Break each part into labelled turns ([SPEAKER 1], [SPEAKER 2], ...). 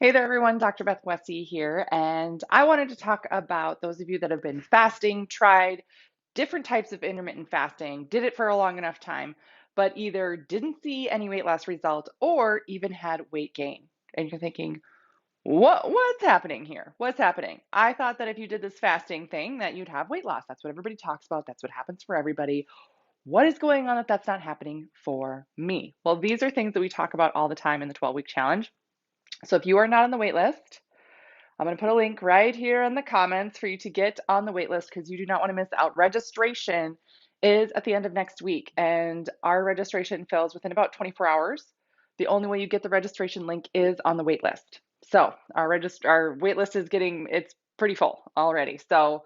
[SPEAKER 1] Hey there, everyone. Dr. Beth Westie here, and I wanted to talk about those of you that have been fasting, tried different types of intermittent fasting, did it for a long enough time, but either didn't see any weight loss result or even had weight gain. And you're thinking, what's happening here? What's happening? I thought that if you did this fasting thing that you'd have weight loss. That's what everybody talks about. That's what happens for everybody. What is going on that that's not happening for me? Well, these are things that we talk about all the time in the 12-week challenge. So if you are not on the wait list, I'm going to put a link right here in the comments for you to get on the wait list because you do not want to miss out. Registration is at the end of next week, and our registration fills within about 24 hours. The only way you get the registration link is on the wait list. So our wait list is it's pretty full already. So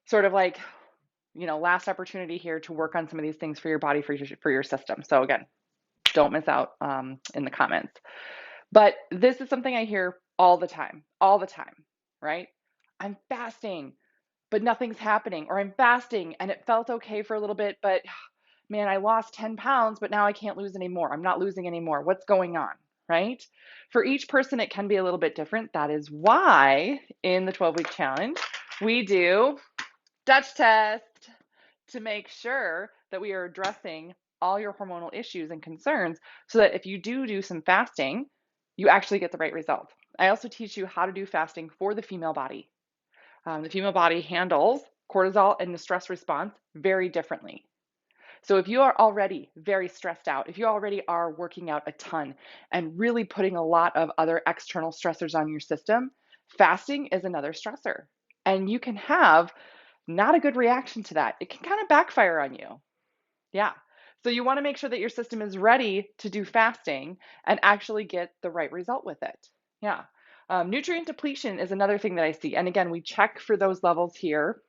[SPEAKER 1] sort of like, last opportunity here to work on some of these things for your body, for your system. So again, don't miss out in the comments. But this is something I hear all the time, right? I'm fasting, but nothing's happening. Or I'm fasting and it felt okay for a little bit, but man, I lost 10 pounds, but now I can't lose any more. I'm not losing any more. What's going on, right? For each person, it can be a little bit different. That is why in the 12-week challenge, we do Dutch test to make sure that we are addressing all your hormonal issues and concerns so that if you do some fasting, you actually get the right result. I also teach you how to do fasting for the female body. The female body handles cortisol and the stress response very differently. So if you are already very stressed out, if you already are working out a ton and really putting a lot of other external stressors on your system, fasting is another stressor. And you can have not a good reaction to that. It can kind of backfire on you. Yeah. So you want to make sure that your system is ready to do fasting and actually get the right result with it. Yeah. Nutrient depletion is another thing that I see. And again, we check for those levels here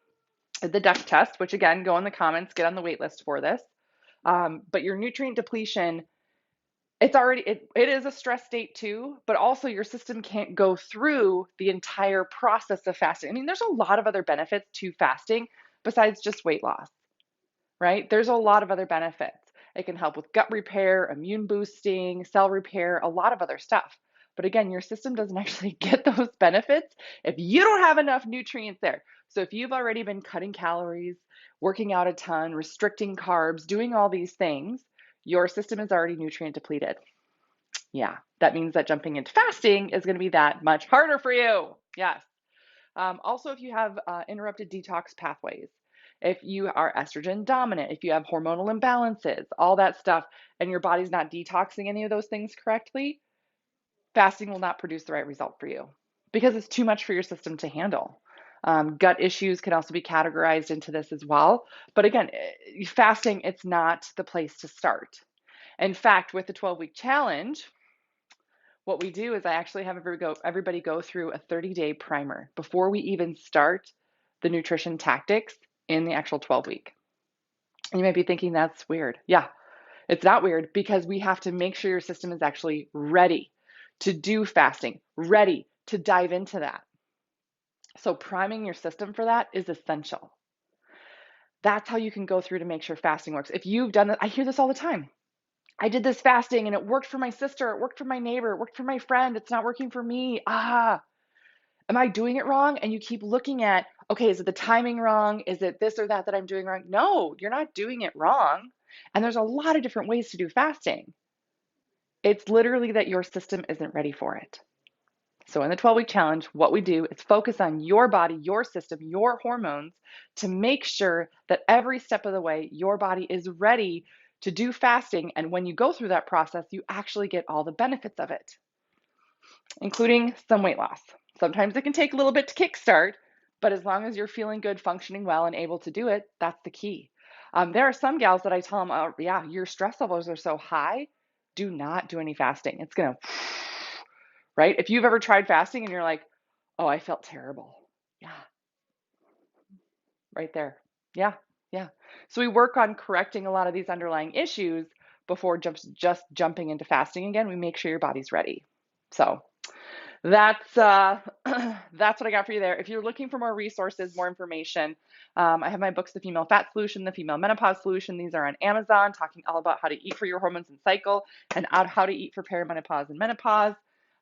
[SPEAKER 1] at the Dutch test, which again, go in the comments, get on the wait list for this. But your nutrient depletion, it is a stress state too, but also your system can't go through the entire process of fasting. I mean, there's a lot of other benefits to fasting besides just weight loss, right? There's a lot of other benefits. It can help with gut repair, immune boosting, cell repair, a lot of other stuff. But again, your system doesn't actually get those benefits if you don't have enough nutrients there. So if you've already been cutting calories, working out a ton, restricting carbs, doing all these things, your system is already nutrient depleted. Yeah, that means that jumping into fasting is going to be that much harder for you. Yes. Also, if you have interrupted detox pathways, if you are estrogen dominant, if you have hormonal imbalances, all that stuff, and your body's not detoxing any of those things correctly, fasting will not produce the right result for you because it's too much for your system to handle. Gut issues can also be categorized into this as well. But again, fasting, it's not the place to start. In fact, with the 12-week challenge, what we do is I actually have everybody go through a 30-day primer before we even start the nutrition tactics in the actual 12-week. And you might be thinking that's weird. Yeah, it's not weird because we have to make sure your system is actually ready to do fasting, ready to dive into that. So priming your system for that is essential. That's how you can go through to make sure fasting works. If you've done that, I hear this all the time. I did this fasting and it worked for my sister, it worked for my neighbor, it worked for my friend, it's not working for me. Am I doing it wrong? And you keep looking at, okay, is it the timing wrong? Is it this or that that I'm doing wrong? No, you're not doing it wrong. And there's a lot of different ways to do fasting. It's literally that your system isn't ready for it. So in the 12-week challenge, what we do is focus on your body, your system, your hormones to make sure that every step of the way, your body is ready to do fasting. And when you go through that process, you actually get all the benefits of it, including some weight loss. Sometimes it can take a little bit to kickstart, but as long as you're feeling good, functioning well, and able to do it, that's the key. There are some gals that I tell them, oh, yeah, your stress levels are so high, do not do any fasting. It's going to, right? If you've ever tried fasting and you're like, oh, I felt terrible. Yeah, right there. Yeah, yeah. So we work on correcting a lot of these underlying issues before just jumping into fasting again. We make sure your body's ready. So that's that's what I got for you there. If you're looking for more resources, more information, I have my books, The Female Fat Solution, The Female Menopause Solution. These are on Amazon, talking all about how to eat for your hormones and cycle and how to eat for perimenopause and menopause.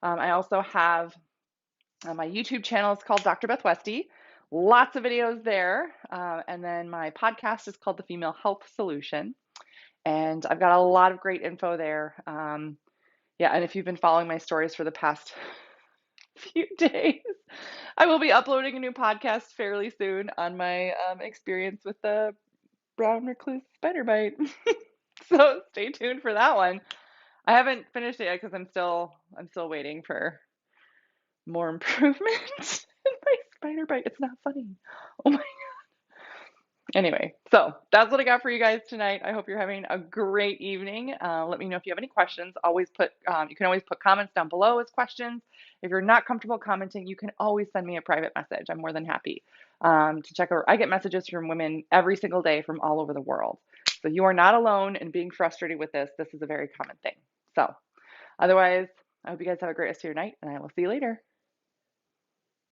[SPEAKER 1] I also have my YouTube channel is called Dr. Beth Westie. Lots of videos there. And then my podcast is called The Female Health Solution. And I've got a lot of great info there. Yeah, and if you've been following my stories for the past few days, I will be uploading a new podcast fairly soon on my experience with the brown recluse spider bite. So stay tuned for that one. I haven't finished it yet because I'm still waiting for more improvement in my spider bite. It's not funny. Oh my. Anyway, so that's what I got for you guys tonight. I hope you're having a great evening. Let me know if you have any questions. You can always put comments down below as questions. If you're not comfortable commenting, you can always send me a private message. I'm more than happy to check out. I get messages from women every single day from all over the world. So you are not alone in being frustrated with this. This is a very common thing. So otherwise, I hope you guys have a great rest of your night, and I will see you later.